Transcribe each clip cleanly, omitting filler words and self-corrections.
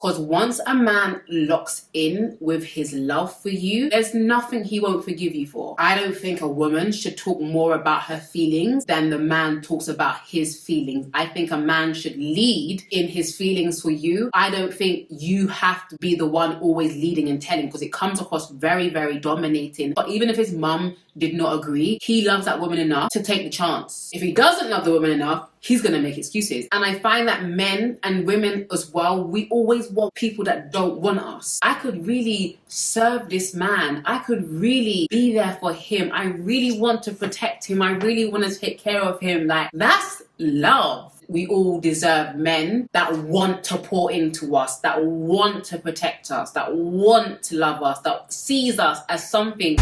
Because once a man locks in with his love for you, there's nothing he won't forgive you for. I don't think a woman should talk more about her feelings than the man talks about his feelings. I think a man should lead in his feelings for you. I don't think you have to be the one always leading and telling, because it comes across very, very dominating. But even if his mum did not agree, he loves that woman enough to take the chance. If he doesn't love the woman enough, he's gonna make excuses. And I find that men and women as well, we always want people that don't want us. I could really serve this man. I could really be there for him. I really want to protect him. I really want to take care of him. Like, that's love. We all deserve men that want to pour into us, that want to protect us, that want to love us, that sees us as something.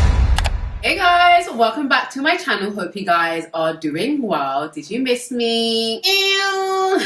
Hey guys, welcome back to my channel. Hope you guys are doing well. Did you miss me? Ew.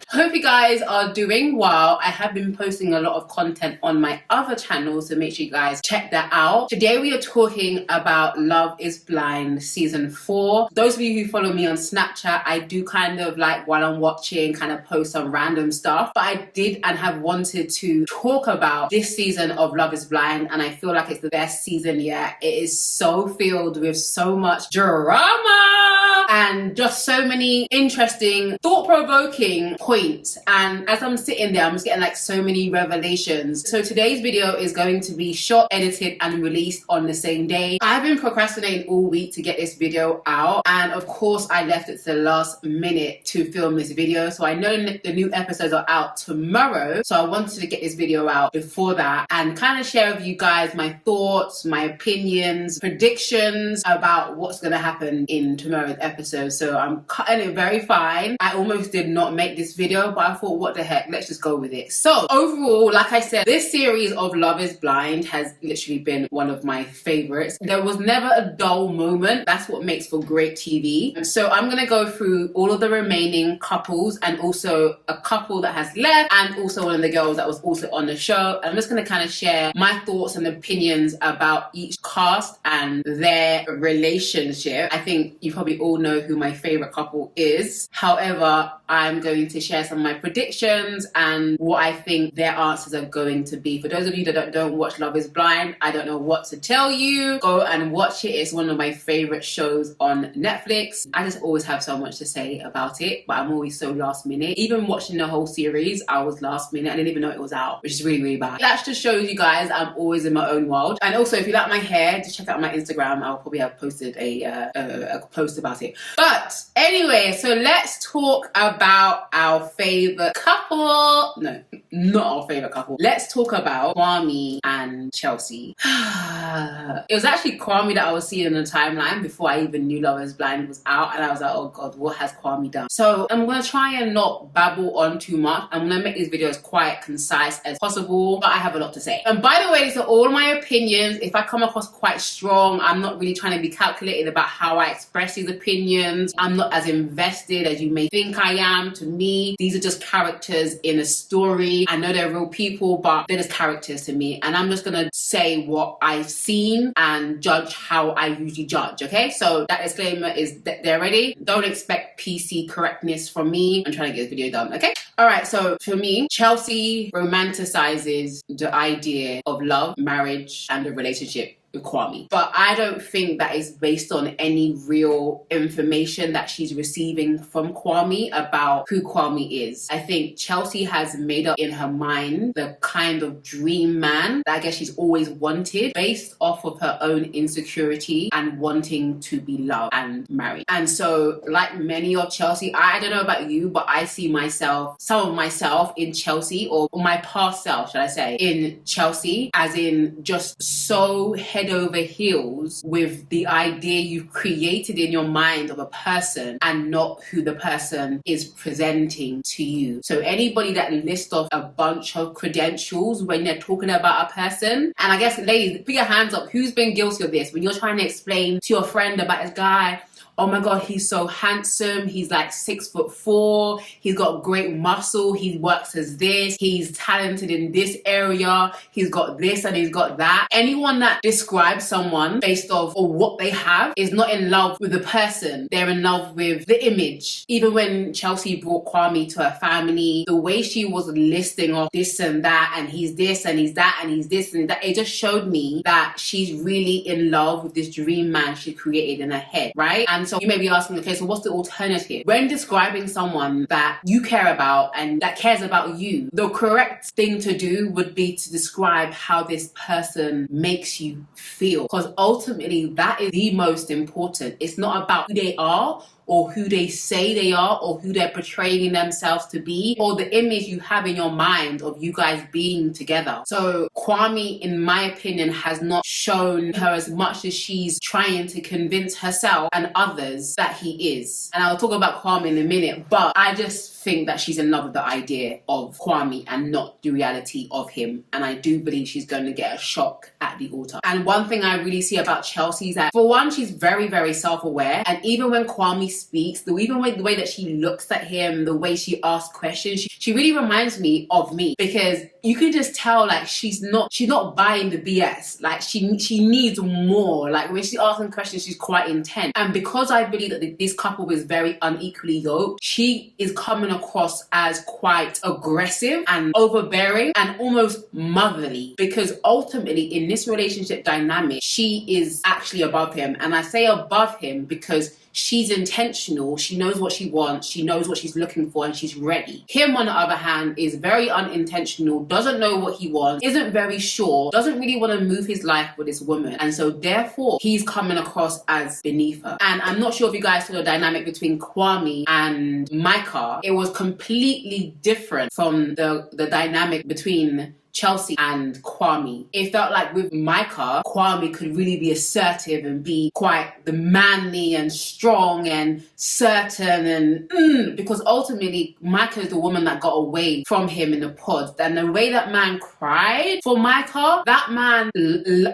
Hope you guys are doing well. I have been posting a lot of content on my other channel, so make sure you guys check that out. Today we are talking about Love is Blind season 4. Those of you who follow me on Snapchat, I do kind of like, while I'm watching, kind of post some random stuff. But I did and have wanted to talk about this season of Love is Blind, and I feel like it's the best season yet. It is so filled with so much drama and just so many interesting, thought-provoking points. And as I'm sitting there, I'm just getting like so many revelations. So today's video is going to be shot, edited, and released on the same day. I've been procrastinating all week to get this video out, and of course I left it to the last minute to film this video. So I know the new episodes are out tomorrow, so I wanted to get this video out before that and kind of share with you guys my thoughts, my opinions, predictions about what's going to happen in tomorrow's episode. So I'm cutting it very fine. I almost did not make this video, but I thought, what the heck, let's just go with it. So overall, like I said, this series of Love is Blind has literally been one of my favorites. There was never a dull moment. That's what makes for great TV. And so I'm going to go through all of the remaining couples and also a couple that has left and also one of the girls that was also on the show. I'm just going to kind of share my thoughts and opinions about each cast and their relationship. I think you probably all know who my favorite couple is. However, I'm going to share some of my predictions and what I think their answers are going to be. For those of you that don't watch Love is Blind, I don't know what to tell you. Go and watch it. It's one of my favorite shows on Netflix. I just always have so much to say about it, but I'm always so last minute. Even watching the whole series, I was last minute. I didn't even know it was out, which is really, really bad. That just shows you guys I'm always in my own world. And also, if you like my hair, just check out my Instagram. I'll probably have posted a post about it. But anyway, so let's talk about our favorite couple. No, not our favorite couple. Let's talk about Kwame and Chelsea. It was actually Kwame that I was seeing on the timeline before I even knew Love is Blind was out, and I was like, oh god, what has Kwame done? So I'm gonna try and not babble on too much. I'm gonna make these videos quite concise as possible, but I have a lot to say. And by the way, these are all my opinions. If I come across quite strong, I'm not really trying to be calculated about how I express these opinions. I'm not as invested as you may think I am. To me, these are just characters in a story. I know they're real people, but they're just characters to me. And I'm just gonna say what I've seen and judge how I usually judge, okay? So that disclaimer is there ready. Don't expect PC correctness from me. I'm trying to get this video done, okay? All right, so for me, Chelsea romanticizes the idea of love, marriage, and a relationship with Kwame. But I don't think that is based on any real information that she's receiving from Kwame about who Kwame is. I think Chelsea has made up in her mind the kind of dream man that I guess she's always wanted based off of her own insecurity and wanting to be loved and married. And so, like many of Chelsea, I don't know about you, but I see myself, some of myself in Chelsea, or my past self, should I say, in Chelsea, as in just so head over heels with the idea you've created in your mind of a person and not who the person is presenting to you. So anybody that lists off a bunch of credentials when they're talking about a person, and I guess ladies, put your hands up, who's been guilty of this? When you're trying to explain to your friend about this guy, oh my god, he's so handsome, he's like 6'4", he's got great muscle, he works as this, he's talented in this area, he's got this and he's got that. Anyone that describes someone based off or what they have is not in love with the person, they're in love with the image. Even when Chelsea brought Kwame to her family, the way she was listing off this and that, and he's this and he's that and he's this and that, it just showed me that she's really in love with this dream man she created in her head, right? And so you may be asking, okay, so what's the alternative? When describing someone that you care about and that cares about you, the correct thing to do would be to describe how this person makes you feel, because ultimately that is the most important. It's not about who they are or who they say they are or who they're portraying themselves to be or the image you have in your mind of you guys being together. So Kwame, in my opinion, has not shown her as much as she's trying to convince herself and others that he is. And I'll talk about Kwame in a minute, but I just think that she's in love with the idea of Kwame and not the reality of him. And I do believe she's going to get a shock at the altar. And one thing I really see about Chelsea is that, for one, she's very, very self-aware. And even when Kwame speaks, the way that she looks at him, the way she asks questions, she really reminds me of me, because you can just tell like she's not buying the BS. Like she needs more. Like when she's asking questions, she's quite intense. And because I believe that this couple is very unequally yoked, she is coming across as quite aggressive and overbearing and almost motherly, because ultimately in this relationship dynamic, she is actually above him. And I say above him because she's intentional, she knows what she wants, she knows what she's looking for, and she's ready. Him, on the other hand, is very unintentional, doesn't know what he wants, isn't very sure, doesn't really want to move his life with this woman, and so therefore he's coming across as beneath her. And I'm not sure if you guys saw the dynamic between Kwame and Micah. It was completely different from the dynamic between Chelsea and Kwame. It felt like with Micah, Kwame could really be assertive and be quite the manly and strong and certain and because ultimately Micah is the woman that got away from him in the pod. And the way that man cried for Micah, that man,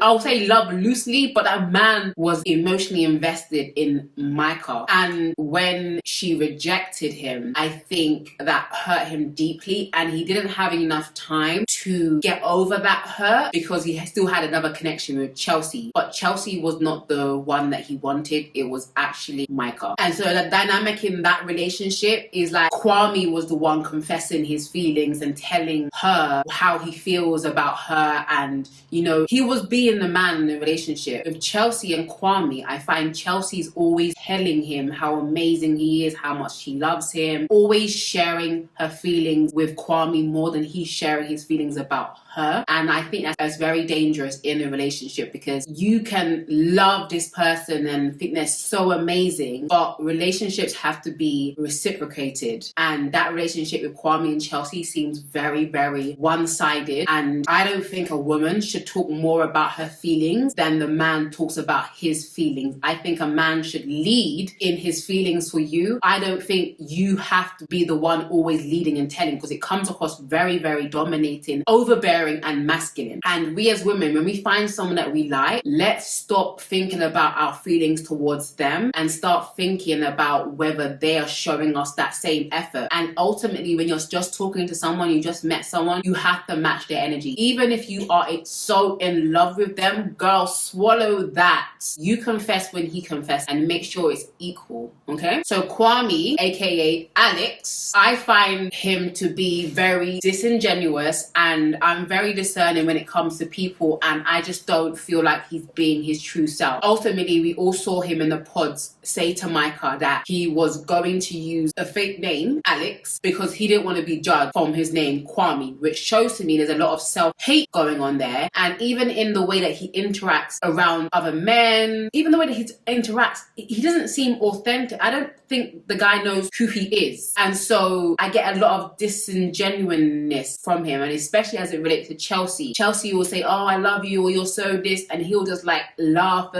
I'll say love loosely, but that man was emotionally invested in Micah. And when she rejected him, I think that hurt him deeply, and he didn't have enough time to get over that hurt because he still had another connection with Chelsea. But Chelsea was not the one that he wanted, it was actually Micah. And so the dynamic in that relationship is like Kwame was the one confessing his feelings and telling her how he feels about her, and you know, he was being the man in the relationship. With Chelsea and Kwame, I find Chelsea's always telling him how amazing he is, how much she loves him, always sharing her feelings with Kwame more than he's sharing his feelings about her. And I think that's very dangerous in a relationship, because you can love this person and think they're so amazing, but relationships have to be reciprocated. And that relationship with Kwame and Chelsea seems very, very one-sided. And I don't think a woman should talk more about her feelings than the man talks about his feelings. I think a man should lead in his feelings for you. I don't think you have to be the one always leading and telling, because it comes across very, very dominating, overbearing and masculine. And we as women, when we find someone that we like, let's stop thinking about our feelings towards them and start thinking about whether they are showing us that same effort. And ultimately, when you're just talking to someone, you just met someone, you have to match their energy. Even if you are so in love with them, girl, swallow that. You confess when he confesses and make sure it's equal, okay? So Kwame, aka Alex, I find him to be very disingenuous, and I'm very discerning when it comes to people, and I just don't feel like he's being his true self. Ultimately, we all saw him in the pods say to Micah that he was going to use a fake name, Alex, because he didn't want to be judged from his name, Kwame, which shows to me there's a lot of self-hate going on there. And even in the way that he interacts around other men, even the way that he interacts, he doesn't seem authentic. I don't think the guy knows who he is. And so I get a lot of disingenuousness from him, and especially as it relates to Chelsea. Chelsea will say, oh, I love you, or you're so this, and he'll just like laugh.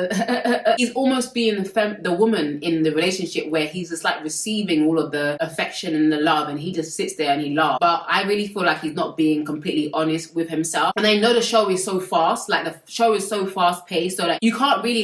He's almost being the woman in the relationship where he's just like receiving all of the affection and the love, and he just sits there and he laughs. But I really feel like he's not being completely honest with himself. And I know the show is so fast, like the show is so fast paced, so like you can't really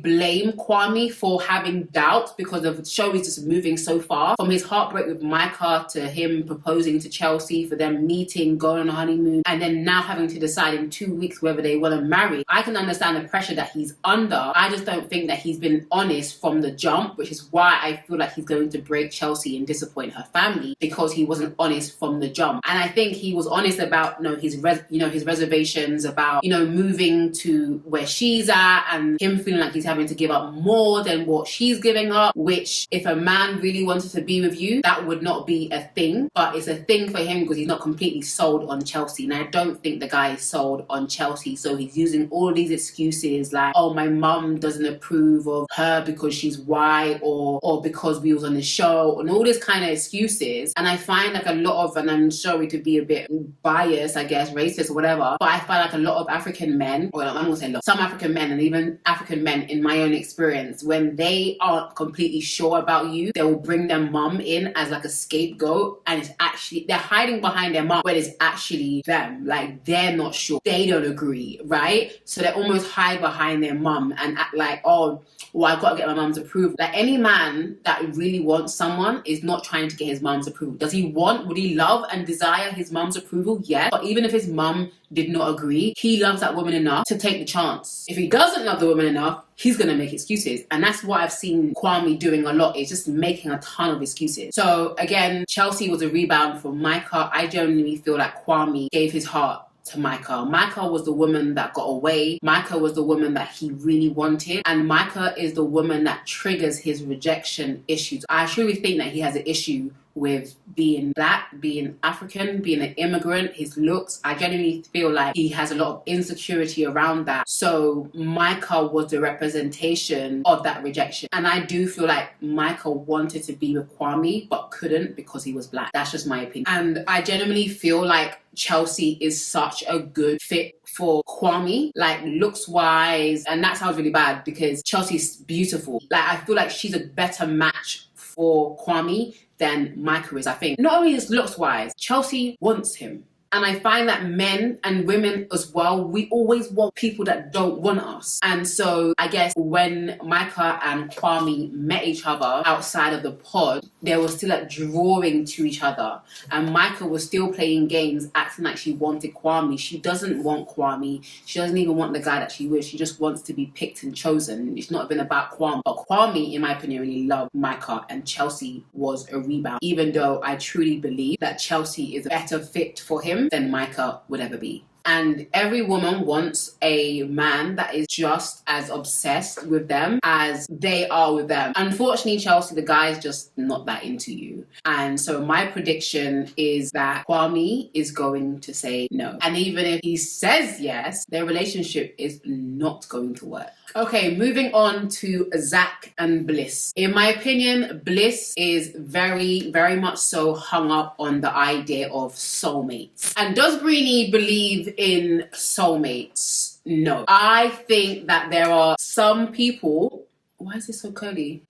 blame Kwame for having doubt, because the show is just moving so far. From his heartbreak with Micah to him proposing to Chelsea, for them meeting, going on a honeymoon, and then now having to decide in 2 weeks whether they want to marry. I can understand the pressure that he's under. I just don't think that he's been honest from the jump, which is why I feel like he's going to break Chelsea and disappoint her family, because he wasn't honest from the jump. And I think he was honest about his reservations about moving to where she's at, and him feeling like he's having to give up more than what she's giving up, which if a man really wanted to be with you, that would not be a thing. But it's a thing for him because he's not completely sold on Chelsea. And I don't think the guy is sold on Chelsea. So he's using all of these excuses like, oh, my mum doesn't approve of her because she's white, or because we was on the show, and all this kind of excuses. And I find like a lot of, and I'm sorry to be a bit biased, I guess, racist or whatever, but I find like a lot of African men, or I'm going to say some African men, and even African men in my own experience, when they aren't completely sure about you, they will bring their mum in as like a scapegoat, and it's actually, they're hiding behind their mum, but it's actually them. Like, they're not sure. They don't agree, right? So they almost hide behind their mum and act like, oh, well, I've got to get my mum's approval. Like, any man that really wants someone is not trying to get his mum's approval. Would he love and desire his mum's approval? Yeah. But even if his mum did not agree, he loves that woman enough to take the chance. If he doesn't love the woman enough, he's going to make excuses. And that's what I've seen Kwame doing a lot, is just making a ton of excuses. So again, Chelsea was a rebound from Micah. I genuinely feel like Kwame gave his heart to Micah. Micah was the woman that got away. Micah was the woman that he really wanted. And Micah is the woman that triggers his rejection issues. I truly think that he has an issue with being black, being African, being an immigrant, his looks. I genuinely feel like he has a lot of insecurity around that. So Micah was the representation of that rejection. And I do feel like Micah wanted to be with Kwame, but couldn't because he was black. That's just my opinion. And I genuinely feel like Chelsea is such a good fit for Kwame, like looks wise. And that sounds really bad because Chelsea's beautiful. Like, I feel like she's a better match for Kwame than Micah is. I think not only just looks wise, Chelsea wants him. And I find that men and women as well, we always want people that don't want us. And so I guess when Micah and Kwame met each other outside of the pod, they were still like drawing to each other. And Micah was still playing games, acting like she wanted Kwame. She doesn't want Kwame. She doesn't even want the guy that she was. She just wants to be picked and chosen. It's not been about Kwame. But Kwame, in my opinion, really loved Micah, and Chelsea was a rebound. Even though I truly believe that Chelsea is a better fit for him than Micah would ever be. And every woman wants a man that is just as obsessed with them as they are with them. Unfortunately, Chelsea, the guy is just not that into you. And so my prediction is that Kwame is going to say no. And even if he says yes, their relationship is not going to work. Okay, moving on to Zach and Bliss. In my opinion, Bliss is very, very much so hung up on the idea of soulmates. And does Breeny believe in soulmates? No. I think that there are some people... Why is this so curly?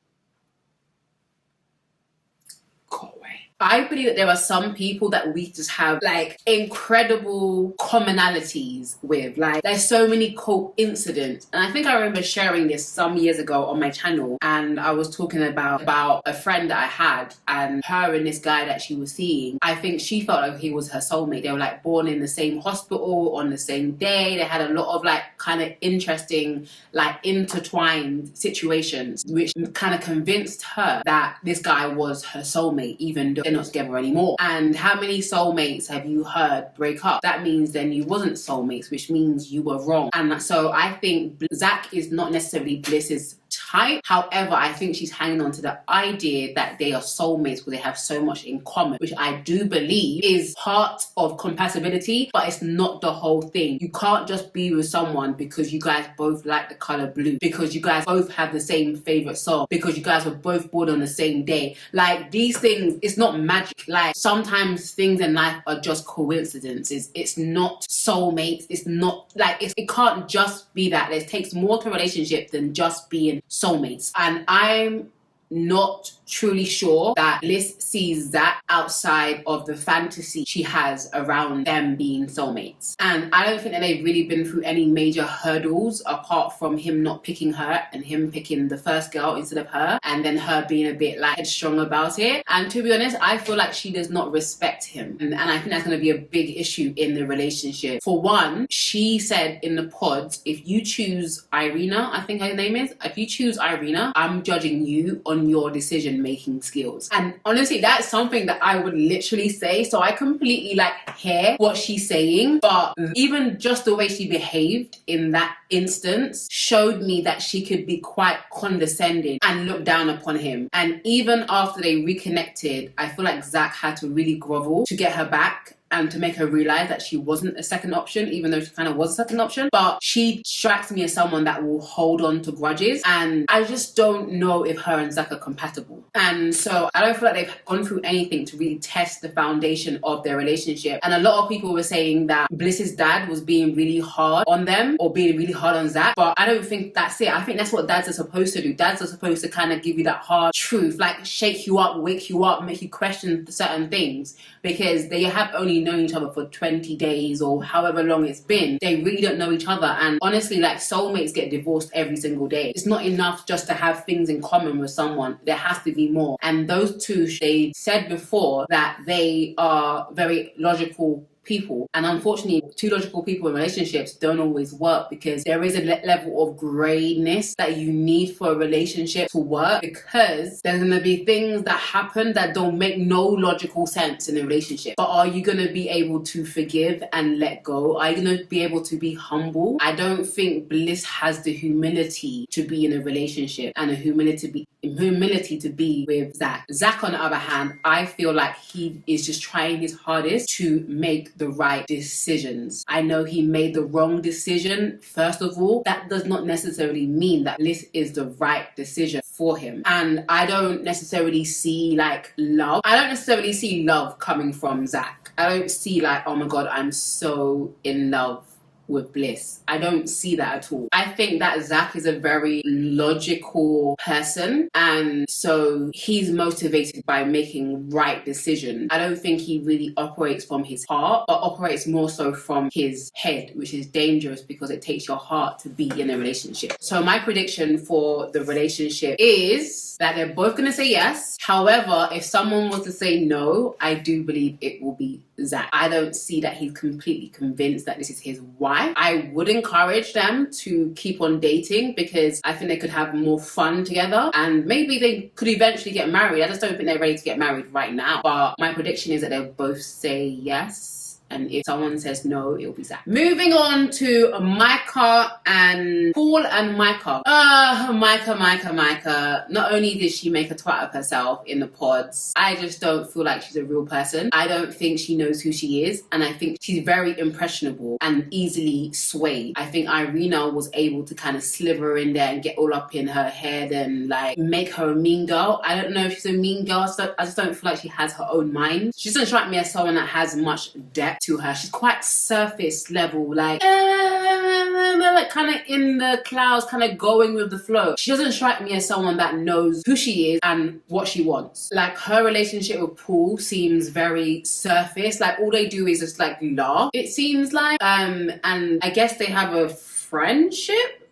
I believe that there are some people that we just have like incredible commonalities with. Like, there's so many coincidences. And I think I remember sharing this some years ago on my channel, and I was talking about a friend that I had, and her and this guy that she was seeing. I think she felt like he was her soulmate. They were like born in the same hospital on the same day. They had a lot of like kind of interesting, like intertwined situations, which kind of convinced her that this guy was her soulmate, even though they're not together anymore. And how many soulmates have you heard break up? That means then you wasn't soulmates, which means you were wrong. And so I think Zach is not necessarily Bliss's type. However, I think she's hanging on to the idea that they are soulmates because they have so much in common, which I do believe is part of compatibility, but it's not the whole thing. You can't just be with someone because you guys both like the color blue, because you guys both have the same favorite song, because you guys were both born on the same day. Like, these things, it's not magic. Like, sometimes things in life are just coincidences. It's not soulmates. It's not like, it can't just be that. It takes more to a relationship than just being soulmates. And I'm not truly sure that Bliss sees that outside of the fantasy she has around them being soulmates. And I don't think that they've really been through any major hurdles apart from him not picking her and him picking the first girl instead of her, and then her being a bit like headstrong about it. And to be honest, I feel like she does not respect him, and I think that's going to be a big issue in the relationship. For one, she said in the pods, if you choose Irina, I think her name is, if you choose Irina, I'm judging you on your decision making skills. And honestly, that's something that I would literally say. So I completely like hear what she's saying, but even just the way she behaved in that instance showed me that she could be quite condescending and look down upon him. And even after they reconnected, I feel like Zach had to really grovel to get her back and to make her realize that she wasn't a second option, even though she kind of was a second option. But she strikes me as someone that will hold on to grudges, and I just don't know if her and Zach are compatible. And so I don't feel like they've gone through anything to really test the foundation of their relationship. And a lot of people were saying that Bliss's dad was being really hard on them or being really hard on Zach, but I don't think that's it. I think that's what dads are supposed to do. Dads are supposed to kind of give you that hard truth, like shake you up, wake you up, make you question certain things, because they have only known each other for 20 days or however long it's been. They really don't know each other. And honestly, like, soulmates get divorced every single day. It's not enough just to have things in common with someone. There has to be more. And those two, they said before that they are very logical people, and unfortunately two logical people in relationships don't always work, because there is a level of grayness that you need for a relationship to work, because there's going to be things that happen that don't make no logical sense in a relationship. But are you going to be able to forgive and let go? Are you going to be able to be humble? I don't think Bliss has the humility to be in a relationship and a humility to be with Zach. Zach, on the other hand, I feel like he is just trying his hardest to make the right decisions. I know he made the wrong decision, first of all. That does not necessarily mean that Bliss is the right decision for him. And I don't necessarily see like love. I don't necessarily see love coming from Zach. I don't see like, oh my God, I'm so in love with Bliss. I don't see that at all. I think that Zach is a very logical person, and so he's motivated by making right decisions. I don't think he really operates from his heart, but operates more so from his head, which is dangerous because it takes your heart to be in a relationship. So my prediction for the relationship is that they're both going to say yes. However, if someone was to say no, I do believe it will be Zach. I don't see that he's completely convinced that this is his wife. I would encourage them to keep on dating, because I think they could have more fun together, and maybe they could eventually get married. I just don't think they're ready to get married right now. But my prediction is that they'll both say yes. And if someone says no, it'll be Zach. Moving on to Micah and Paul and Micah. Micah. Not only did she make a twat of herself in the pods, I just don't feel like she's a real person. I don't think she knows who she is. And I think she's very impressionable and easily swayed. I think Irina was able to kind of sliver in there and get all up in her head and like make her a mean girl. I don't know if she's a mean girl. So I just don't feel like she has her own mind. She doesn't strike me as someone that has much depth to her. She's quite surface level, like kind of in the clouds, kind of going with the flow. She doesn't strike me as someone that knows who she is and what she wants. Like, her relationship with Paul seems very surface. Like, all they do is just like laugh, it seems like. And I guess they have a friendship,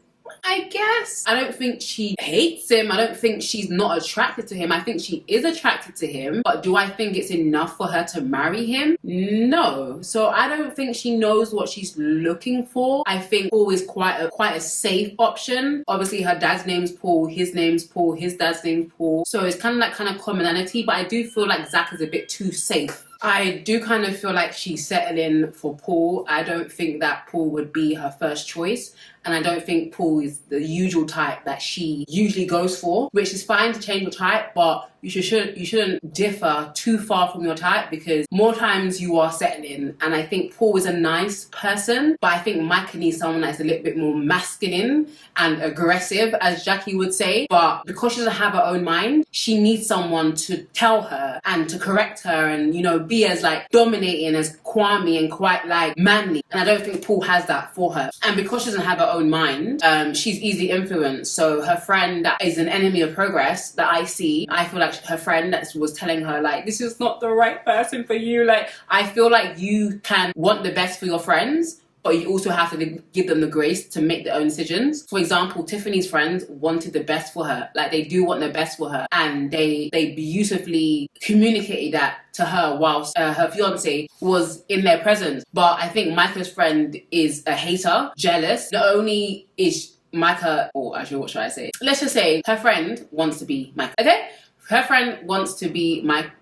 I guess. I don't think she hates him. I don't think she's not attracted to him. I think she is attracted to him. But do I think it's enough for her to marry him? No. So I don't think she knows what she's looking for. I think Paul is quite a safe option. Obviously, her dad's name's Paul, his name's Paul, his dad's name's Paul. So it's kind of commonality. But I do feel like Zach is a bit too safe I do kind of feel like she's settling for Paul. I don't think that Paul would be her first choice. And I don't think Paul is the usual type that she usually goes for, which is fine to change your type, but you shouldn't differ too far from your type, because more times you are settling. And I think Paul is a nice person, but I think Micah needs someone that's a little bit more masculine and aggressive, as Jackie would say. But because she doesn't have her own mind, she needs someone to tell her and to correct her and, you know, be as like dominating as Kwame and quite like manly. And I don't think Paul has that for her. And because she doesn't have her own mind, she's easily influenced. So her friend that is an enemy of progress that I see, I feel like her friend that was telling her like, this is not the right person for you. Like, I feel like you can want the best for your friends, but you also have to give them the grace to make their own decisions. For example, Tiffany's friends wanted the best for her. Like, they do want the best for her. And they beautifully communicated that to her whilst her fiance was in their presence. But I think Micah's friend is a hater, jealous. Not only is Micah, or actually, what should I say? Let's just say her friend wants to be Micah, okay? Her friend wants to be Micah.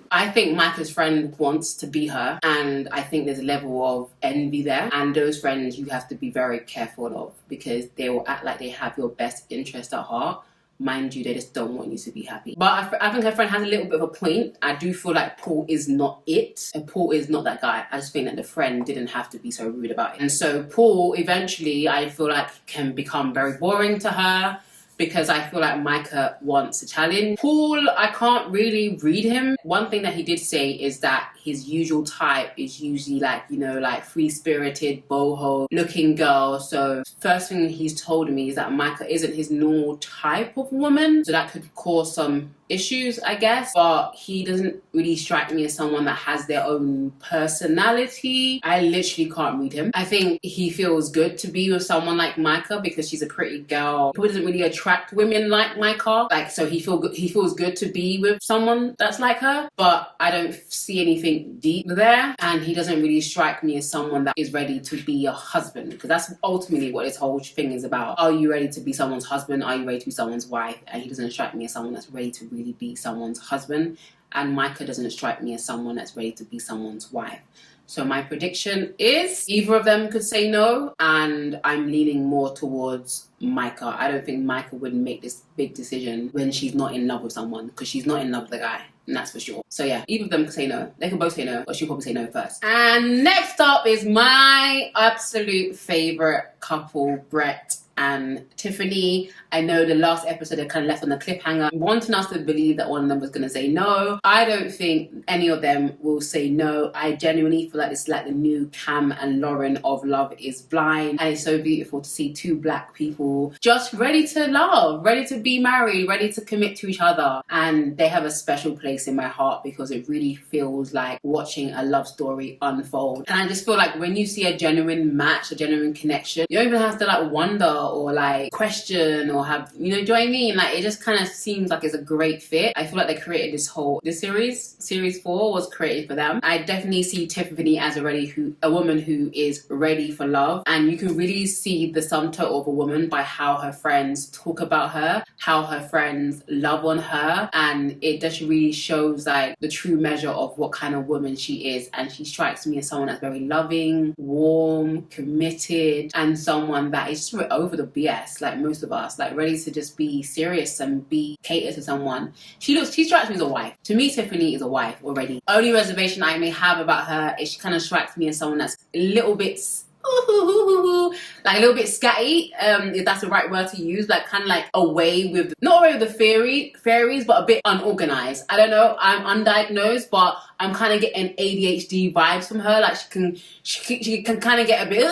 I think Micah's friend wants to be her, and I think there's a level of envy there. And those friends you have to be very careful of, because they will act like they have your best interest at heart. Mind you, they just don't want you to be happy. But I think her friend has a little bit of a point. I do feel like Paul is not it. And Paul is not that guy. I just think that the friend didn't have to be so rude about it. And so Paul, eventually, I feel like can become very boring to her, because I feel like Micah wants a challenge. Paul, I can't really read him. One thing that he did say is that his usual type is usually like, you know, like free-spirited, boho looking girl. So first thing he's told me is that Micah isn't his normal type of woman. So that could cause some issues, I guess. But he doesn't really strike me as someone that has their own personality. I literally can't read him. I think he feels good to be with someone like Micah because she's a pretty girl who doesn't really attract women like Micah. Like, so he feels good to be with someone that's like her. But I don't see anything deep there, and he doesn't really strike me as someone that is ready to be a husband, because that's ultimately what this whole thing is about. Are you ready to be someone's husband? Are you ready to be someone's wife? And he doesn't strike me as someone that's ready to really be someone's husband, and Micah doesn't strike me as someone that's ready to be someone's wife. So my prediction is either of them could say no, and I'm leaning more towards Micah. I don't think Micah would make this big decision when she's not in love with someone, because she's not in love with the guy, and that's for sure. So yeah, either of them could say no. They can both say no, or she'll probably say no first. And next up is my absolute favourite couple, Brett and Tiffany. I know the last episode they kind of left on a cliffhanger, wanting us to believe that one of them was going to say no. I don't think any of them will say no. I genuinely feel like it's like the new Cam and Lauren of Love is Blind, and it's so beautiful to see two black people just ready to love, ready to be married, ready to commit to each other. And they have a special place in my heart because it really feels like watching a love story unfold. And I just feel like when you see a genuine match, a genuine connection, you don't even have to like wonder or like question or have, you know, do you know what I mean? Like, it just kind of seems like it's a great fit. I feel like they created this series 4 was created for them. I definitely see Tiffany as a woman who is ready for love, and you can really see the sum total of a woman by how her friends talk about her, how her friends love on her, and it just really shows like the true measure of what kind of woman she is. And she strikes me as someone that's very loving, warm, committed, and someone that is just over the BS, like most of us, like ready to just be serious and be catered to someone. She strikes me as a wife. To me, Tiffany is a wife already. Only reservation I may have about her is she kind of strikes me as someone that's a little bit like a little bit scatty, if that's the right word to use, like kind of like not away with the fairies, but a bit unorganized. I don't know, I'm undiagnosed, but I'm kind of getting ADHD vibes from her. Like she can kind of get a bit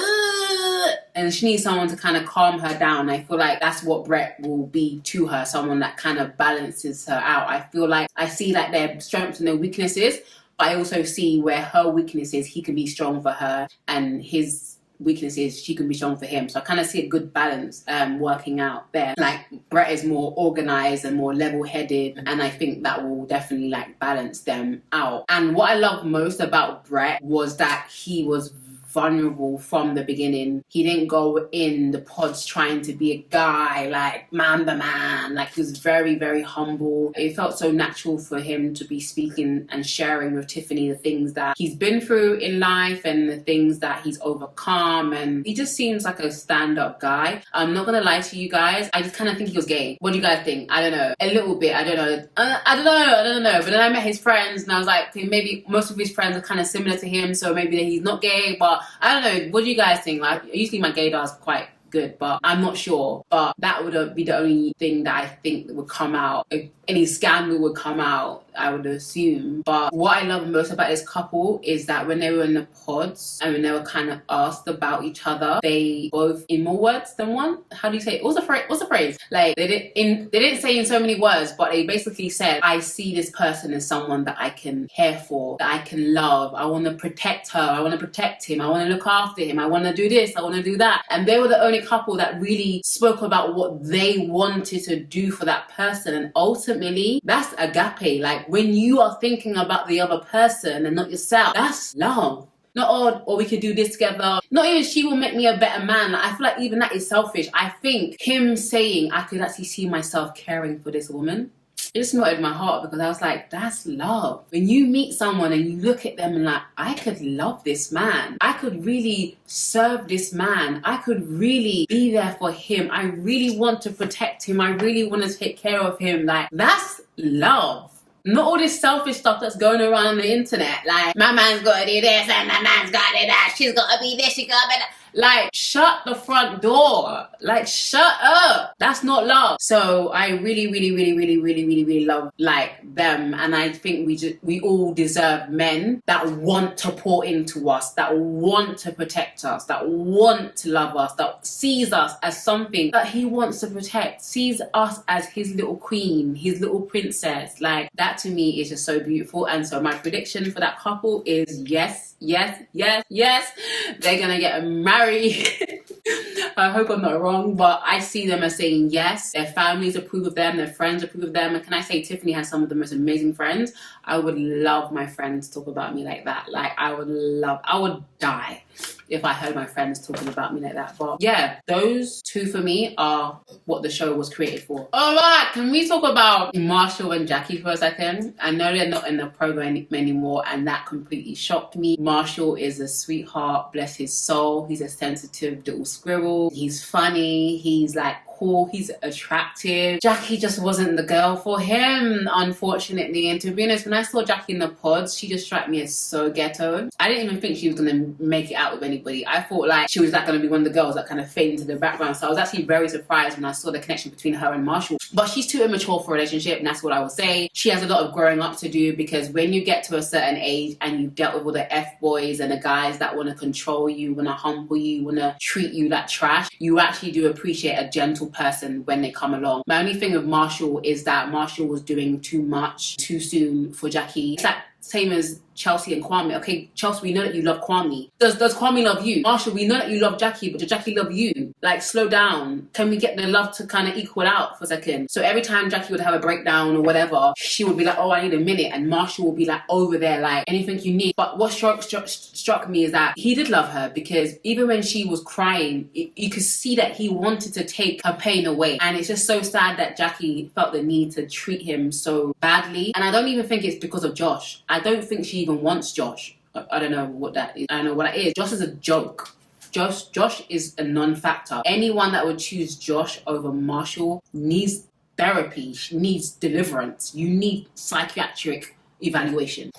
and she needs someone to kind of calm her down. I feel like that's what Brett will be to her, someone that kind of balances her out. I feel like I see like their strengths and their weaknesses, but I also see where her weaknesses, he can be strong for her, and his weaknesses, she can be strong for him. So I kind of see a good balance working out there. Like, Brett is more organized and more level-headed, and I think that will definitely like balance them out. And what I love most about Brett was that he was vulnerable from the beginning. He didn't go in the pods trying to be a guy, like man the man. Like, he was very, very humble. It felt so natural for him to be speaking and sharing with Tiffany the things that he's been through in life and the things that he's overcome. And he just seems like a stand-up guy. I'm not gonna lie to you guys, I just kind of think he was gay. What do you guys think? I don't know. A little bit. I don't know. I don't know. But then I met his friends and I was like, okay, maybe most of his friends are kind of similar to him, so maybe he's not gay. But I don't know. What do you guys think? Like, usually my gaydar is quite good, but I'm not sure. But that would be the only thing that I think that would come out. If any scandal would come out, I would assume. But what I love most about this couple is that when they were in the pods and when they were kind of asked about each other, they both, in more words than one, how do you say it? What's the phrase? Like, they didn't say in so many words, but they basically said, I see this person as someone that I can care for, that I can love. I want to protect her. I want to protect him. I want to look after him. I want to do this. I want to do that. And they were the only couple that really spoke about what they wanted to do for that person. And ultimately, that's agape. Like, when you are thinking about the other person and not yourself, that's love. Not all, or we could do this together. Not even she will make me a better man. Like, I feel like even that is selfish. I think him saying, I could actually see myself caring for this woman, it just melted my heart, because I was like, that's love. When you meet someone and you look at them and like, I could love this man. I could really serve this man. I could really be there for him. I really want to protect him. I really want to take care of him. Like, that's love. Not all this selfish stuff that's going around on the internet. Like, my man's got to do this and my man's got to do that. She's got to be this, she got to be that. Like, shut the front door. Like, shut up. That's not love. So I really love, like, them. And I think we all deserve men that want to pour into us, that want to protect us, that want to love us, that sees us as something that he wants to protect, sees us as his little queen, his little princess. Like, that to me is just so beautiful. And so my prediction for that couple is yes. They're gonna get married. I hope I'm not wrong, but I see them as saying yes. Their families approve of them, their friends approve of them. And can I say, Tiffany has some of the most amazing friends. I would love my friends to talk about me like that. Like, I would die if I heard my friends talking about me like that. But yeah, those two for me are what the show was created for. All right, can we talk about Marshall and Jackie for a second? I know they're not in the program anymore, and that completely shocked me. Marshall is a sweetheart, bless his soul. He's a sensitive little squirrel. He's funny. He's like cool. He's attractive. Jackie just wasn't the girl for him, unfortunately. And to be honest, when I saw Jackie in the pods, she just struck me as so ghetto. I didn't even think she was gonna make it out with anybody. I thought like she was like gonna be one of the girls that kind of fade into the background. So I was actually very surprised when I saw the connection between her and Marshall. But she's too immature for a relationship, and that's what I would say. She has a lot of growing up to do, because when you get to a certain age and you've dealt with all the F-boys and the guys that want to control you, want to humble you, want to treat you like trash, you actually do appreciate a gentle person when they come along. My only thing with Marshall is that Marshall was doing too much too soon for Jackie. It's like same as Chelsea and Kwame. Okay, Chelsea, we know that you love Kwame. Does Kwame love you? Marshall, we know that you love Jackie, but does Jackie love you? Like, slow down. Can we get the love to kind of equal out for a second? So every time Jackie would have a breakdown or whatever, she would be like, oh, I need a minute. And Marshall would be like over there, like, anything you need. But what struck me is that he did love her, because even when she was crying, you could see that he wanted to take her pain away. And it's just so sad that Jackie felt the need to treat him so badly. And I don't even think it's because of Josh. I don't think she even wants Josh. I don't know what that is. I don't know what that is. Josh is a joke. Josh is a non-factor. Anyone that would choose Josh over Marshall needs therapy, needs deliverance. You need psychiatric evaluation.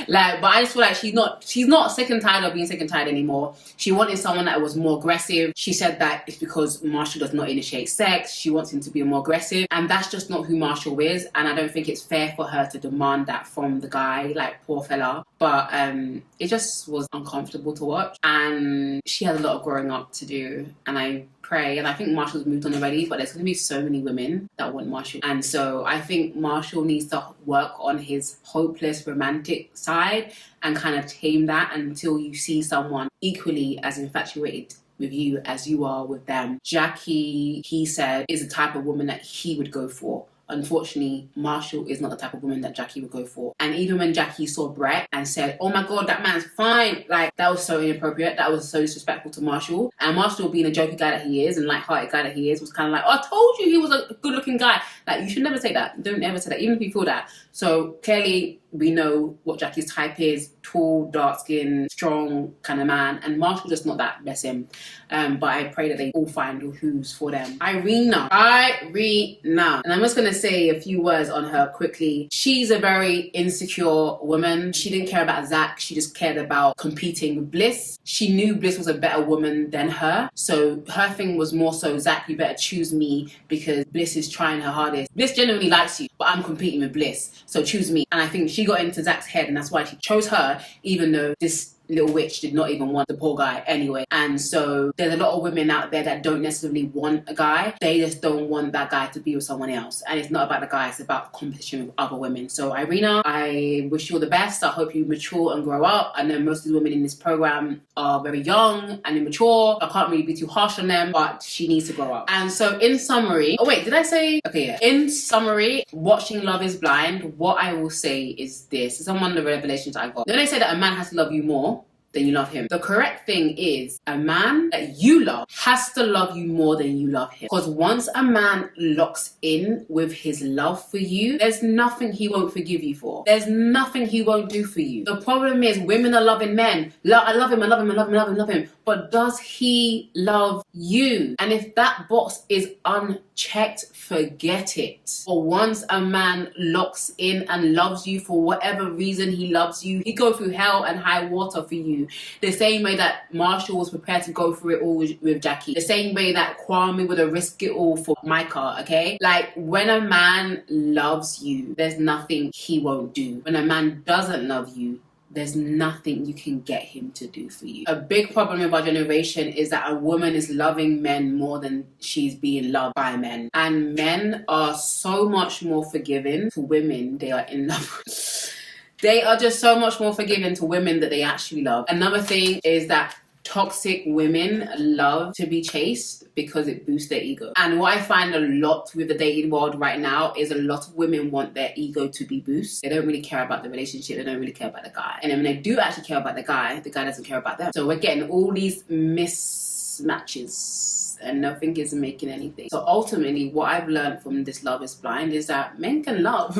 Like, but I just feel like she's not sick and tired of being sick and tired anymore. She wanted someone that was more aggressive. She said that it's because Marshall does not initiate sex. She wants him to be more aggressive, and that's just not who Marshall is. And I don't think it's fair for her to demand that from the guy, like, poor fella. But it just was uncomfortable to watch, and she has a lot of growing up to do. And I pray, and I think Marshall's moved on already, but there's going to be so many women that want Marshall. And so I think Marshall needs to work on his hopeless romantic side and kind of tame that until you see someone equally as infatuated with you as you are with them. Jackie, he said, is the type of woman that he would go for. unfortunately, Marshall is not the type of woman that Jackie would go for. And even when Jackie saw Brett and said, oh my God, that man's fine, like, that was so inappropriate. That was so disrespectful to Marshall. And Marshall, being a jokey guy that he is and light-hearted guy that he is, was kind of like, oh, I told you he was a good-looking guy. Like, you should never say that. Don't ever say that, even if you feel that. So clearly, we know what Jackie's type is: tall, dark-skinned, strong kind of man. And Marshall just not that, bless him. But I pray that they all find who's for them. Irina. And I'm just going to say a few words on her quickly. She's a very insecure woman. She didn't care about Zach. She just cared about competing with Bliss. She knew Bliss was a better woman than her. So her thing was more so, Zach, you better choose me because Bliss is trying her hardest. Bliss genuinely likes you, but I'm competing with Bliss. So choose me. And I think she got into Zach's head, and that's why she chose her, even though this little witch did not even want the poor guy anyway. And so there's a lot of women out there that don't necessarily want a guy. They just don't want that guy to be with someone else. And it's not about the guy, it's about competition with other women. So Irina, I wish you all the best. I hope you mature and grow up. I know most of the women in this program are very young and immature. I can't really be too harsh on them, but she needs to grow up. And so in summary, in summary, watching Love is Blind, what I will say is this. This is one of the revelations I got. Then they say that a man has to love you more than you love him. The correct thing is, a man that you love has to love you more than you love him. Because once a man locks in with his love for you, there's nothing he won't forgive you for. There's nothing he won't do for you. The problem is, women are loving men. I love him. But does he love you? And if that box is unchecked, forget it. Or once a man locks in and loves you for whatever reason he loves you, he go through hell and high water for you. The same way that Marshall was prepared to go through it all with Jackie. The same way that Kwame would have risked it all for Micah, okay? Like, when a man loves you, there's nothing he won't do. When a man doesn't love you, there's nothing you can get him to do for you. A big problem with our generation is that a woman is loving men more than she's being loved by men. And men are so much more forgiving to women they are in love with. They are just so much more forgiving to women that they actually love. Another thing is that toxic women love to be chased because it boosts their ego. And what I find a lot with the dating world right now is a lot of women want their ego to be boosted. They don't really care about the relationship. They don't really care about the guy. And then when they do actually care about the guy doesn't care about them. So we're getting all these mismatches and nothing is making anything. So ultimately, what I've learned from this Love is Blind is that men can love.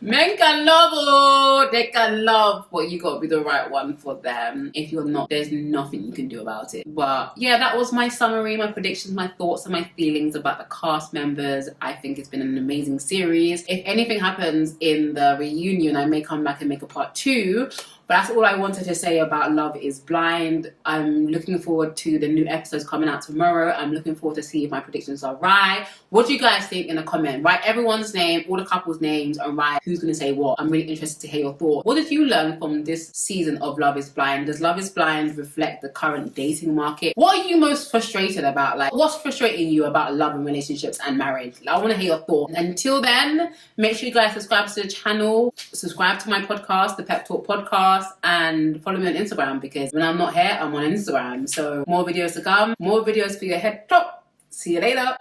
Men can love, they can love, but you gotta be the right one for them. If you're not, there's nothing you can do about it. But yeah, that was my summary, my predictions, my thoughts and my feelings about the cast members. I think it's been an amazing series. If anything happens in the reunion, I may come back and make a part 2. But that's all I wanted to say about Love is Blind. I'm looking forward to the new episodes coming out tomorrow. I'm looking forward to see if my predictions are right. What do you guys think in a comment? Write everyone's name, all the couples' names, and write who's going to say what. I'm really interested to hear your thoughts. What did you learn from this season of Love is Blind? Does Love is Blind reflect the current dating market? What are you most frustrated about? Like, what's frustrating you about love and relationships and marriage? I want to hear your thoughts. Until then, make sure you guys subscribe to the channel, subscribe to my podcast, the Pep Talk Podcast, and follow me on Instagram, because when I'm not here, I'm on Instagram. So more videos to come, more videos for your head top. See you later.